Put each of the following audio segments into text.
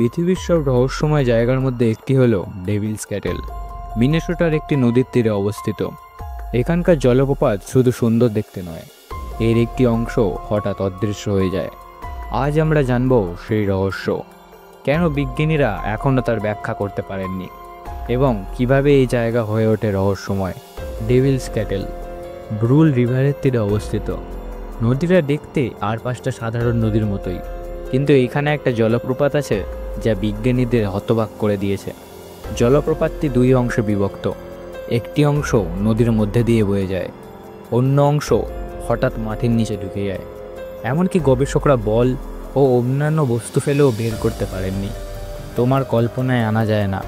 পৃথিবীর সব রহস্যময় জায়গার মধ্যে একটি হলো ডেভিলস ক্যাটেল। মিনেসোটার একটি নদীর তীরে অবস্থিত। এখানকার জলপ্রপাত শুধু সুন্দর দেখতে নয়, এর একটি অংশ হঠাৎ অদৃশ্য হয়ে যায়। আজ আমরা জানব সেই রহস্য, কেন বিজ্ঞানীরা এখনও তার ব্যাখ্যা করতে পারেননি, এবং কিভাবে এই জায়গা হয়ে ওঠে রহস্যময়। ডেভিলস ক্যাটেল ব্রুল রিভারের তীরে অবস্থিত। নদীটা দেখতে আর 5টা সাধারণ নদীর মতোই, কিন্তু এখানে একটা জলপ্রপাত আছে যা বিজ্ঞানীদের হতবাক করে দিয়েছে। জলপ্রপাতটি 2 অংশে বিভক্ত। একটি অংশ নদীর মধ্যে দিয়ে বয়ে যায়, অন্য অংশ হঠাৎ মাটির নিচে ঢুকে যায়। এমনকি গবেষকরা বল ও অন্যান্য বস্তু ফেলেও বের করতে পারেননি। তোমার কল্পনায় আনা যায় না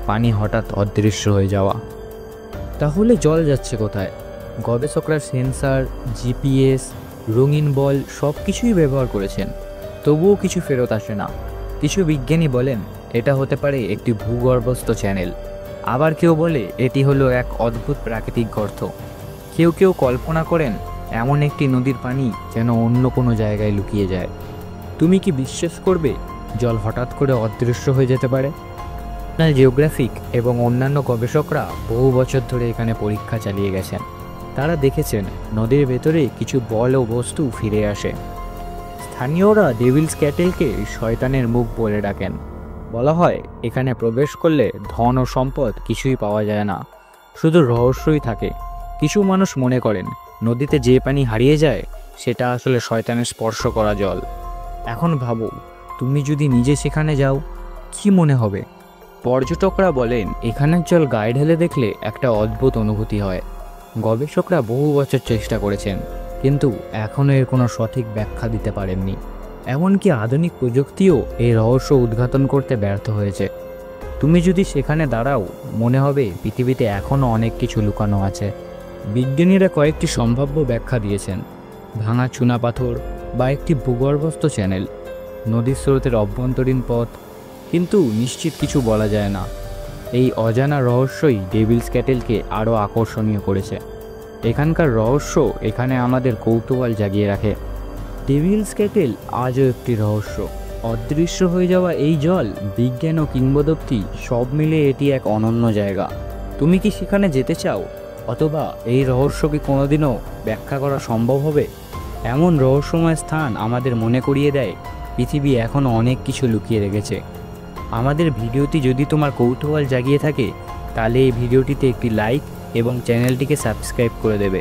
পানি হঠাৎ অদৃশ্য হয়ে যাওয়া। তাহলে জল যাচ্ছে কোথায়? গবেষকরা সেন্সার, জিপিএস, রঙিন বল সব কিছুই ব্যবহার করেছেন, তবুও কিছু ফেরত আসে না। কিছু বিজ্ঞানী বলেন এটা হতে পারে একটি ভূগর্ভস্থ চ্যানেল, আবার কেউ বলে এটি হলো এক অদ্ভুত প্রাকৃতিক গর্ত। কেউ কেউ কল্পনা করেন এমন একটি নদীর পানি যেন অন্য কোনো জায়গায় লুকিয়ে যায়। তুমি কি বিশ্বাস করবে জল হঠাৎ করে অদৃশ্য হয়ে যেতে পারে? ন্যাশনাল জিওগ্রাফিক এবং অন্যান্য গবেষকরা বহু বছর ধরে এখানে পরীক্ষা চালিয়ে গেছেন। তারা দেখেছেন নদীর ভেতরে কিছু বল ও বস্তু ফিরে আসে। স্থানীয়রা ডেভিলস ক্যাটেলকে শয়তানের মুখ বলে ডাকেন। বলা হয় এখানে প্রবেশ করলে ধন ও সম্পদ কিছুই পাওয়া যায় না, শুধু রহস্যই থাকে। কিছু মানুষ মনে করেন নদীতে যে পানি হারিয়ে যায় সেটা আসলে শয়তানের স্পর্শ করা জল। এখন ভাবো, তুমি যদি নিজে সেখানে যাও, কি মনে হবে? পর্যটকরা বলেন এখানের জল গায়ে ঢেলে দেখলে একটা অদ্ভুত অনুভূতি হয়। গবেষকরা বহু বছর চেষ্টা করেছেন, কিন্তু এখনও এর কোনো সঠিক ব্যাখ্যা দিতে পারেননি। এমনকি আধুনিক প্রযুক্তিও এই রহস্য উদ্ঘাটন করতে ব্যর্থ হয়েছে। তুমি যদি সেখানে দাঁড়াও, মনে হবে পৃথিবীতে এখনও অনেক কিছু লুকানো আছে। বিজ্ঞানীরা কয়েকটি সম্ভাব্য ব্যাখ্যা দিয়েছেন: ভাঙা চুনাপাথর বা একটি ভূগর্ভস্থ চ্যানেল, নদীর স্রোতের অভ্যন্তরীণ পথ, কিন্তু নিশ্চিত কিছু বলা যায় না। এই অজানা রহস্যই ডেভিলস ক্যাটেলকে আরও আকর্ষণীয় করেছে। এখানকার রহস্য এখানে আমাদের কৌতূহল জাগিয়ে রাখে। ডেভিলস ক্যাটেল আজও একটি রহস্য। অদৃশ্য হয়ে যাওয়া এই জল, বিজ্ঞান ও কিংবদন্তি সব মিলে এটি এক অনন্য জায়গা। তুমি কি সেখানে যেতে চাও? অথবা এই রহস্য কি কোনোদিনও ব্যাখ্যা করা সম্ভব হবে? এমন রহস্যময় স্থান আমাদের মনে করিয়ে দেয় পৃথিবী এখনও অনেক কিছু লুকিয়ে রেখেছে। আমাদের ভিডিওটি যদি তোমার কৌতূহল জাগিয়ে থাকে, তাহলে এই ভিডিওটিতে একটি লাইক এবং চ্যানেলটিকে সাবস্ক্রাইব করে দেবে।